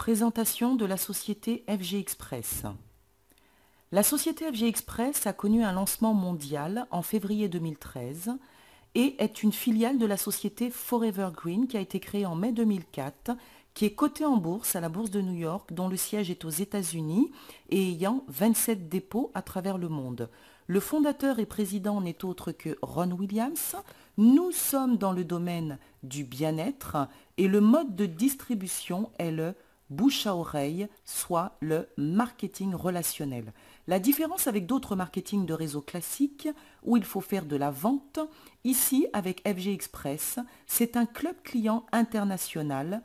Présentation de la société FG Express. La société FG Express a connu un lancement mondial en février 2013 et est une filiale de la société Forever Green qui a été créée en mai 2004, qui est cotée en bourse à la bourse de New York, dont le siège est aux États-Unis et ayant 27 dépôts à travers le monde. Le fondateur et président n'est autre que Ron Williams. Nous sommes dans le domaine du bien-être et le mode de distribution est le bouche à oreille, soit le marketing relationnel. La différence avec d'autres marketing de réseau classiques où il faut faire de la vente, ici avec FG Express, c'est un club client international.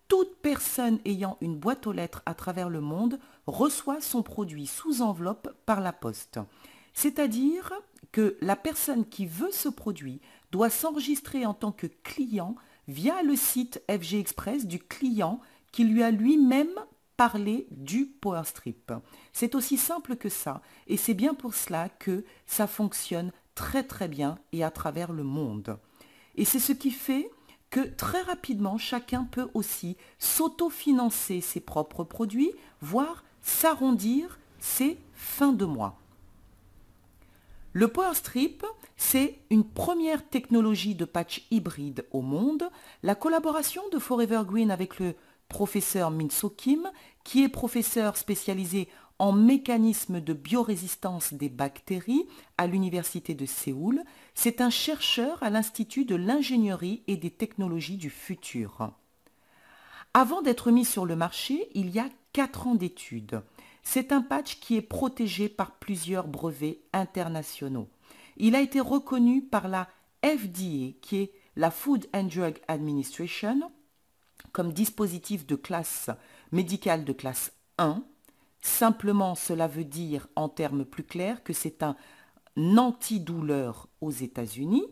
Toute personne ayant une boîte aux lettres à travers le monde reçoit son produit sous enveloppe par la poste. C'est-à-dire que la personne qui veut ce produit doit s'enregistrer en tant que client via le site FG Express du client qui lui a lui-même parlé du PowerStrip. C'est aussi simple que ça et c'est bien pour cela que ça fonctionne très très bien et à travers le monde. Et c'est ce qui fait que très rapidement, chacun peut aussi s'autofinancer ses propres produits, voire s'arrondir ses fins de mois. Le PowerStrip, c'est une première technologie de patch hybride au monde. La collaboration de Forever Green avec le professeur Min-Soo Kim, qui est professeur spécialisé en mécanismes de biorésistance des bactéries à l'Université de Séoul, c'est un chercheur à l'Institut de l'ingénierie et des technologies du futur. Avant d'être mis sur le marché, il y a 4 ans d'études. C'est un patch qui est protégé par plusieurs brevets internationaux. Il a été reconnu par la FDA, qui est la Food and Drug Administration, comme dispositif de classe médicale de classe 1. Simplement, cela veut dire, en termes plus clairs, que c'est un antidouleur aux États-Unis.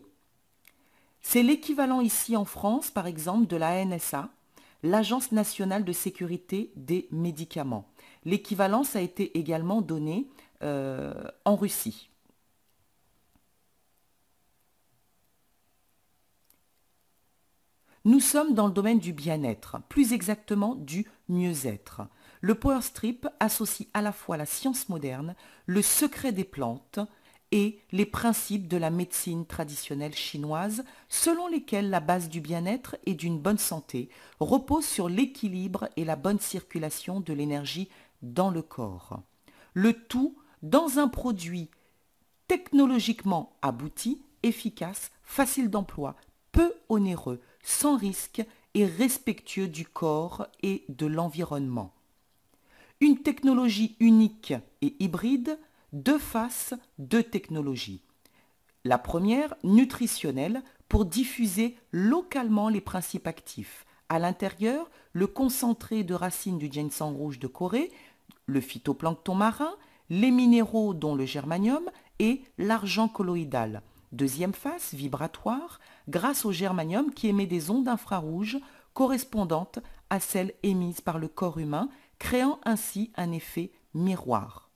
C'est l'équivalent ici en France, par exemple, de la ANSA, l'Agence nationale de sécurité des médicaments. L'équivalence a été également donnée en Russie. Nous sommes dans le domaine du bien-être, plus exactement du mieux-être. Le PowerStrip associe à la fois la science moderne, le secret des plantes et les principes de la médecine traditionnelle chinoise, selon lesquels la base du bien-être et d'une bonne santé repose sur l'équilibre et la bonne circulation de l'énergie dans le corps. Le tout dans un produit technologiquement abouti, efficace, facile d'emploi, peu onéreux, sans risque et respectueux du corps et de l'environnement. Une technologie unique et hybride, deux faces, deux technologies. La première, nutritionnelle, pour diffuser localement les principes actifs. À l'intérieur, le concentré de racines du ginseng rouge de Corée, le phytoplancton marin, les minéraux dont le germanium et l'argent colloïdal. Deuxième face, vibratoire, grâce au germanium qui émet des ondes infrarouges correspondantes à celles émises par le corps humain, créant ainsi un effet miroir.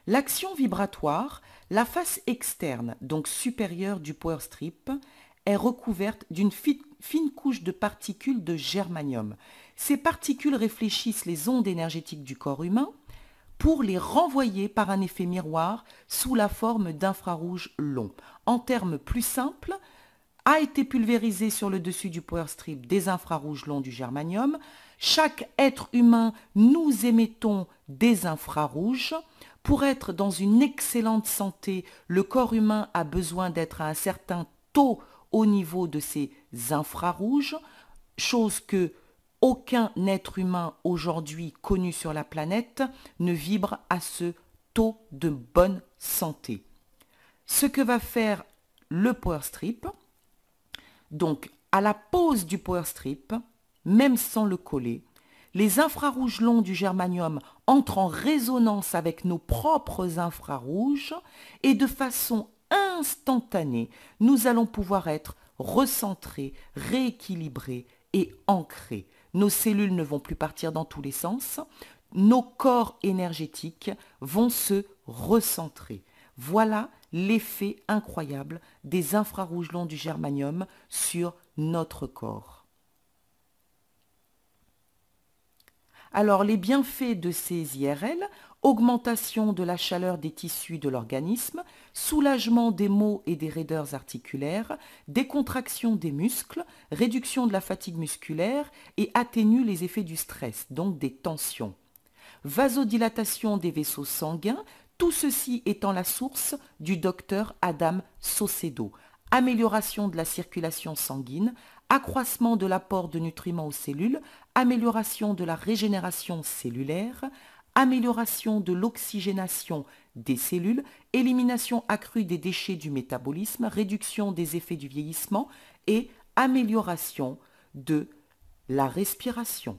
L'action vibratoire, la face externe, donc supérieure du PowerStrip, est recouverte d'une fine couche de particules de germanium. Ces particules réfléchissent les ondes énergétiques du corps humain pour les renvoyer par un effet miroir sous la forme d'infrarouges longs. En termes plus simples, a été pulvérisé sur le dessus du PowerStrip des infrarouges longs du germanium. Chaque être humain, nous émettons des infrarouges. Pour être dans une excellente santé, le corps humain a besoin d'être à un certain taux au niveau de ces infrarouges, chose que aucun être humain aujourd'hui connu sur la planète ne vibre à ce taux de bonne santé. Ce que va faire le PowerStrip, donc à la pose du PowerStrip, même sans le coller, les infrarouges longs du germanium entrent en résonance avec nos propres infrarouges et de façon instantanée, nous allons pouvoir être recentrés, rééquilibrés et ancrés. Nos cellules ne vont plus partir dans tous les sens, nos corps énergétiques vont se recentrer. Voilà l'effet incroyable des infrarouges longs du germanium sur notre corps. Alors, les bienfaits de ces IRL, augmentation de la chaleur des tissus de l'organisme, soulagement des maux et des raideurs articulaires, décontraction des muscles, réduction de la fatigue musculaire et atténue les effets du stress, donc des tensions. Vasodilatation des vaisseaux sanguins, tout ceci étant la source du docteur Adam Saucedo. Amélioration de la circulation sanguine, accroissement de l'apport de nutriments aux cellules, amélioration de la régénération cellulaire, amélioration de l'oxygénation des cellules, élimination accrue des déchets du métabolisme, réduction des effets du vieillissement et amélioration de la respiration.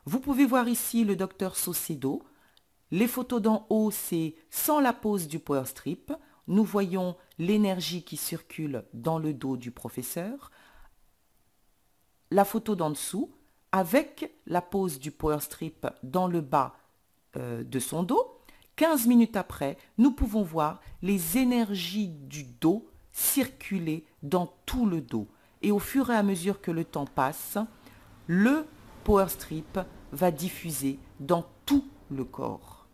Vous pouvez voir ici le docteur Saucedo. Les photos d'en haut, c'est sans la pose du power strip. Nous voyons l'énergie qui circule dans le dos du professeur. La photo d'en dessous, avec la pose du power strip dans le bas de son dos. 15 minutes après, nous pouvons voir les énergies du dos circuler dans tout le dos. Et au fur et à mesure que le temps passe, le power strip va diffuser dans tout le corps.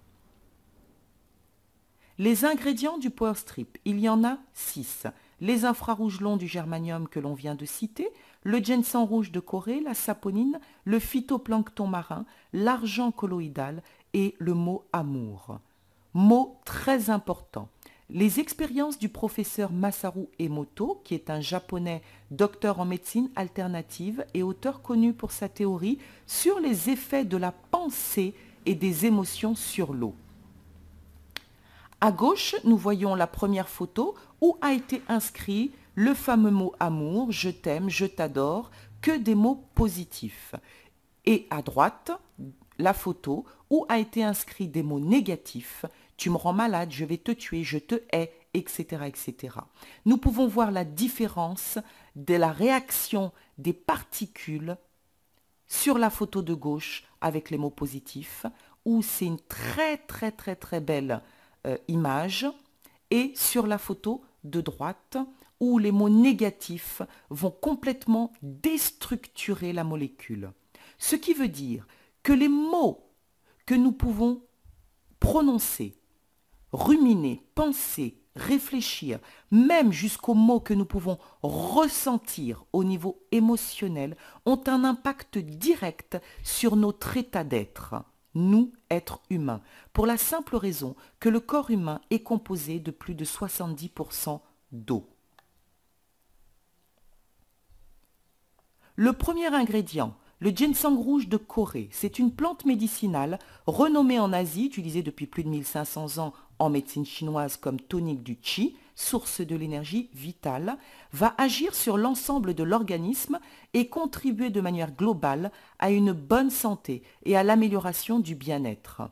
Les ingrédients du power strip, il y en a 6. Les infrarouges longs du germanium que l'on vient de citer, le ginseng rouge de Corée, la saponine, le phytoplancton marin, l'argent colloïdal et le mot amour. Mot très important. Les expériences du professeur Masaru Emoto, qui est un japonais docteur en médecine alternative et auteur connu pour sa théorie sur les effets de la pensée et des émotions sur l'eau. À gauche, nous voyons la première photo où a été inscrit le fameux mot amour, je t'aime, je t'adore, que des mots positifs. Et à droite, la photo où a été inscrit des mots négatifs, tu me rends malade, je vais te tuer, je te hais, etc., etc. Nous pouvons voir la différence de la réaction des particules sur la photo de gauche avec les mots positifs, où c'est une très belle image, et sur la photo de droite, où les mots négatifs vont complètement déstructurer la molécule. Ce qui veut dire que les mots que nous pouvons prononcer, ruminer, penser, réfléchir, même jusqu'aux mots que nous pouvons ressentir au niveau émotionnel, ont un impact direct sur notre état d'être, nous, êtres humains, pour la simple raison que le corps humain est composé de plus de 70% d'eau. Le premier ingrédient, le ginseng rouge de Corée, c'est une plante médicinale renommée en Asie, utilisée depuis plus de 1500 ans en médecine chinoise comme tonique du qi, source de l'énergie vitale, va agir sur l'ensemble de l'organisme et contribuer de manière globale à une bonne santé et à l'amélioration du bien-être.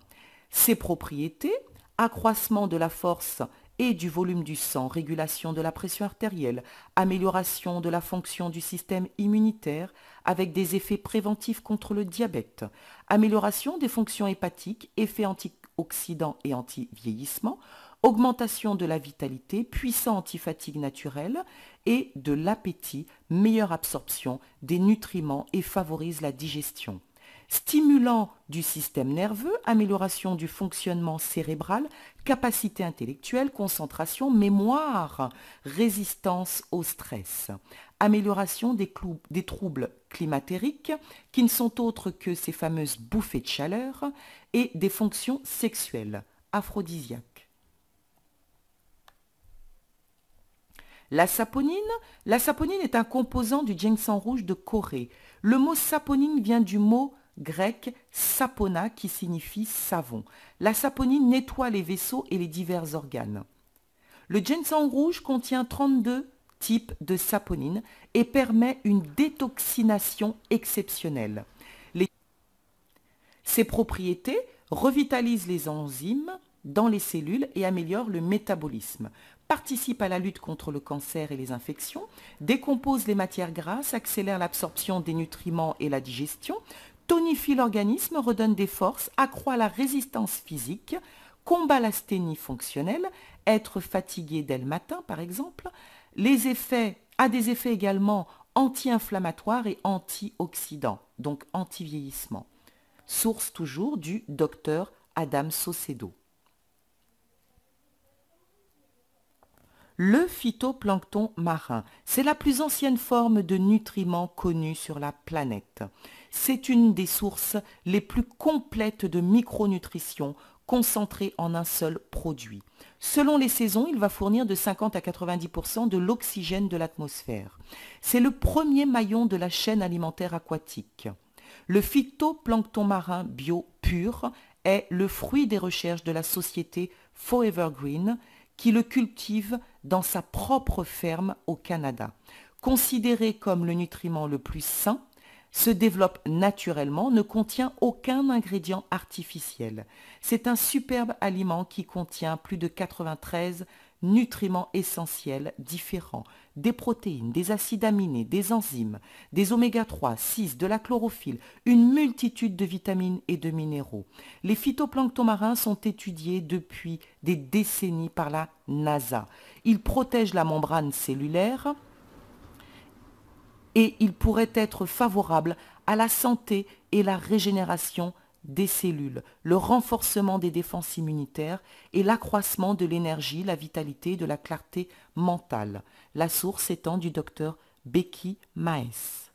Ses propriétés, accroissement de la force et du volume du sang, régulation de la pression artérielle, amélioration de la fonction du système immunitaire avec des effets préventifs contre le diabète, amélioration des fonctions hépatiques, effets antioxydants et anti-vieillissement, augmentation de la vitalité, puissant antifatigue naturel et de l'appétit, meilleure absorption des nutriments et favorise la digestion. Stimulant du système nerveux, amélioration du fonctionnement cérébral, capacité intellectuelle, concentration, mémoire, résistance au stress. Amélioration des troubles climatériques qui ne sont autres que ces fameuses bouffées de chaleur et des fonctions sexuelles, aphrodisiaques. La saponine est un composant du ginseng rouge de Corée. Le mot saponine vient du mot grec sapona qui signifie savon. La saponine nettoie les vaisseaux et les divers organes. Le ginseng rouge contient 32 types de saponine et permet une détoxination exceptionnelle. Ses propriétés revitalisent les enzymes dans les cellules et améliorent le métabolisme, participe à la lutte contre le cancer et les infections, décompose les matières grasses, accélère l'absorption des nutriments et la digestion, tonifie l'organisme, redonne des forces, accroît la résistance physique, combat l'asthénie fonctionnelle, être fatigué dès le matin par exemple, a des effets également anti-inflammatoires et antioxydants. donc anti-vieillissement. Source toujours du docteur Adam Saucedo. Le phytoplancton marin, c'est la plus ancienne forme de nutriments connue sur la planète. C'est une des sources les plus complètes de micronutrition concentrées en un seul produit. Selon les saisons, il va fournir de 50 à 90% de l'oxygène de l'atmosphère. C'est le premier maillon de la chaîne alimentaire aquatique. Le phytoplancton marin bio pur est le fruit des recherches de la société Forever Green qui le cultive dans sa propre ferme au Canada. Considéré comme le nutriment le plus sain, se développe naturellement, ne contient aucun ingrédient artificiel. C'est un superbe aliment qui contient plus de 93 nutriments essentiels différents, des protéines, des acides aminés, des enzymes, des oméga 3, 6, de la chlorophylle, une multitude de vitamines et de minéraux. Les phytoplanctons marins sont étudiés depuis des décennies par la NASA. Ils protègent la membrane cellulaire et ils pourraient être favorables à la santé et la régénération des cellules, le renforcement des défenses immunitaires et l'accroissement de l'énergie, la vitalité et de la clarté mentale. La source étant du docteur Becky Maes.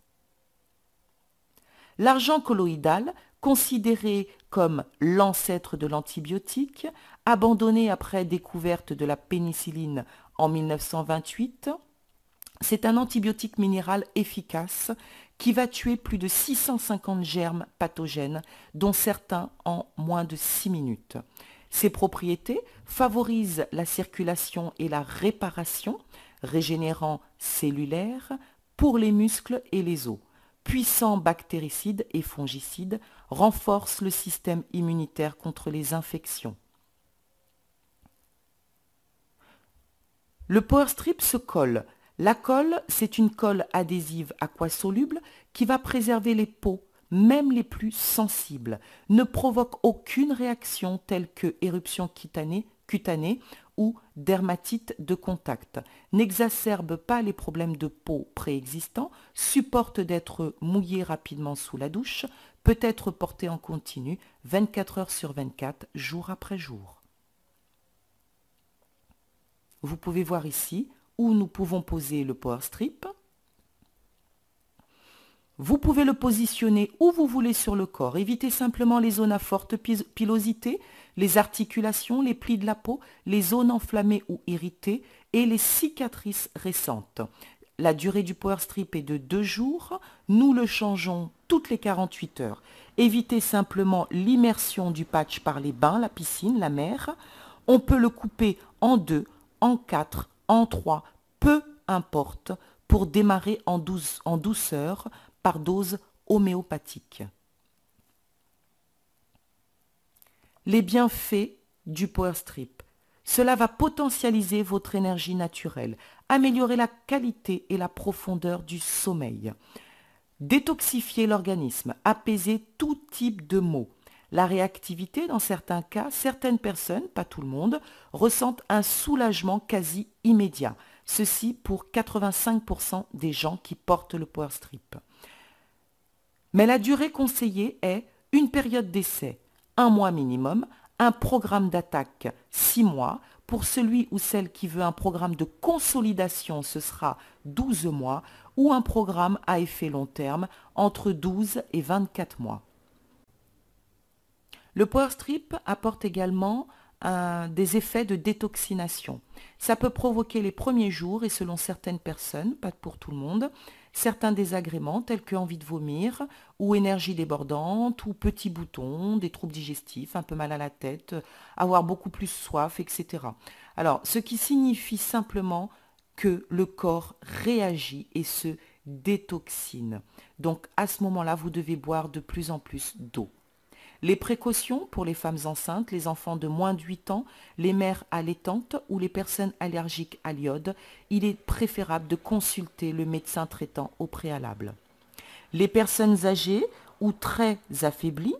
L'argent colloïdal, considéré comme l'ancêtre de l'antibiotique, abandonné après découverte de la pénicilline en 1928, c'est un antibiotique minéral efficace qui va tuer plus de 650 germes pathogènes, dont certains en moins de 6 minutes. Ses propriétés favorisent la circulation et la réparation, régénérant cellulaire pour les muscles et les os. Puissant bactéricide et fongicide, renforce le système immunitaire contre les infections. Le Power Strip se colle. La colle, c'est une colle adhésive aquasoluble qui va préserver les peaux, même les plus sensibles, ne provoque aucune réaction telle que éruption cutanée ou dermatite de contact, n'exacerbe pas les problèmes de peau préexistants, supporte d'être mouillé rapidement sous la douche, peut être porté en continu 24 heures sur 24, jour après jour. Vous pouvez voir ici où nous pouvons poser le Power Strip. Vous pouvez le positionner où vous voulez sur le corps. Évitez simplement les zones à forte pilosité, les articulations, les plis de la peau, les zones enflammées ou irritées et les cicatrices récentes. La durée du Power Strip est de 2 jours. Nous le changeons toutes les 48 heures. Évitez simplement l'immersion du patch par les bains, la piscine, la mer. On peut le couper en 2, en 4, en 3, peu importe, pour démarrer en douceur par dose homéopathique. Les bienfaits du Power Strip. Cela va potentialiser votre énergie naturelle, améliorer la qualité et la profondeur du sommeil, détoxifier l'organisme, apaiser tout type de maux. La réactivité, dans certains cas, certaines personnes, pas tout le monde, ressentent un soulagement quasi immédiat. Ceci pour 85% des gens qui portent le Power Strip. Mais la durée conseillée est une période d'essai, 1 mois minimum, un programme d'attaque 6 mois. Pour celui ou celle qui veut un programme de consolidation, ce sera 12 mois ou un programme à effet long terme entre 12 et 24 mois. Le Power Strip apporte également des effets de détoxination. Ça peut provoquer les premiers jours et selon certaines personnes, pas pour tout le monde, certains désagréments tels que envie de vomir ou énergie débordante ou petits boutons, des troubles digestifs, un peu mal à la tête, avoir beaucoup plus soif, etc. Alors, ce qui signifie simplement que le corps réagit et se détoxine. Donc, à ce moment-là, vous devez boire de plus en plus d'eau. Les précautions pour les femmes enceintes, les enfants de moins de 8 ans, les mères allaitantes ou les personnes allergiques à l'iode, il est préférable de consulter le médecin traitant au préalable. Les personnes âgées ou très affaiblies,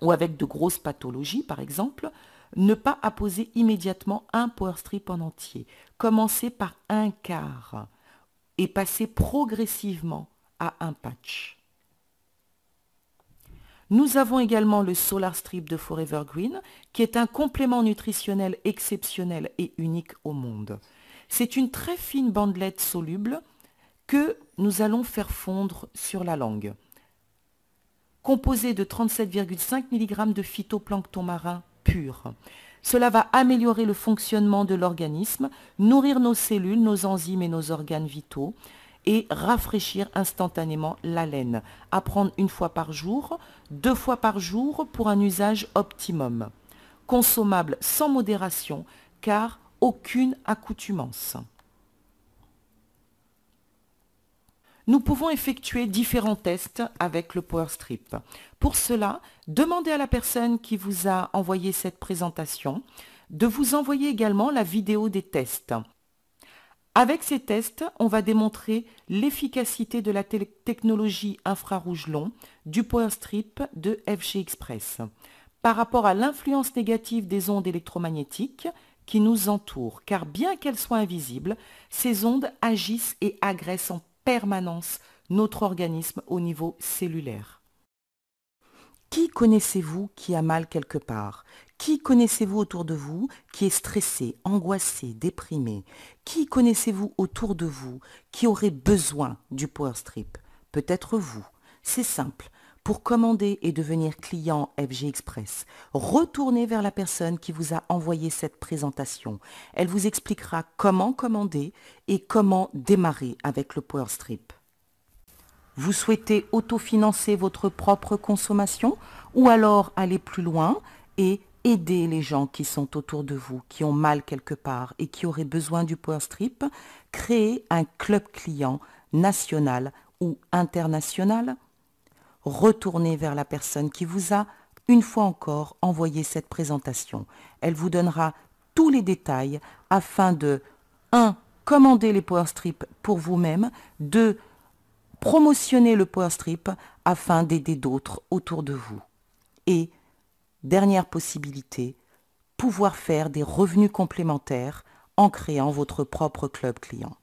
ou avec de grosses pathologies par exemple, ne pas apposer immédiatement un Power Strip en entier. Commencez par un quart et passez progressivement à un patch. Nous avons également le Solar Strip de Forever Green, qui est un complément nutritionnel exceptionnel et unique au monde. C'est une très fine bandelette soluble que nous allons faire fondre sur la langue. Composée de 37,5 mg de phytoplancton marin pur. Cela va améliorer le fonctionnement de l'organisme, nourrir nos cellules, nos enzymes et nos organes vitaux et rafraîchir instantanément la laine. À prendre 1 fois par jour, 2 fois par jour pour un usage optimum. Consommable sans modération car aucune accoutumance. Nous pouvons effectuer différents tests avec le Power Strip. Pour cela, demandez à la personne qui vous a envoyé cette présentation de vous envoyer également la vidéo des tests. Avec ces tests, on va démontrer l'efficacité de la technologie infrarouge long du Power Strip de FG Express par rapport à l'influence négative des ondes électromagnétiques qui nous entourent, car bien qu'elles soient invisibles, ces ondes agissent et agressent en permanence notre organisme au niveau cellulaire. Qui connaissez-vous qui a mal quelque part? Qui connaissez-vous autour de vous qui est stressé, angoissé, déprimé? Qui connaissez-vous autour de vous qui aurait besoin du Power Strip? Peut-être vous. C'est simple. Pour commander et devenir client FG Express, retournez vers la personne qui vous a envoyé cette présentation. Elle vous expliquera comment commander et comment démarrer avec le Power Strip. Vous souhaitez autofinancer votre propre consommation ou alors aller plus loin et aider les gens qui sont autour de vous, qui ont mal quelque part et qui auraient besoin du Power Strip? Créer un club client national ou international? Retournez vers la personne qui vous a, une fois encore, envoyé cette présentation. Elle vous donnera tous les détails afin de 1. Commander les Power Strips pour vous-même, 2. Promotionner le Power Strip afin d'aider d'autres autour de vous. Et, dernière possibilité, pouvoir faire des revenus complémentaires en créant votre propre club client.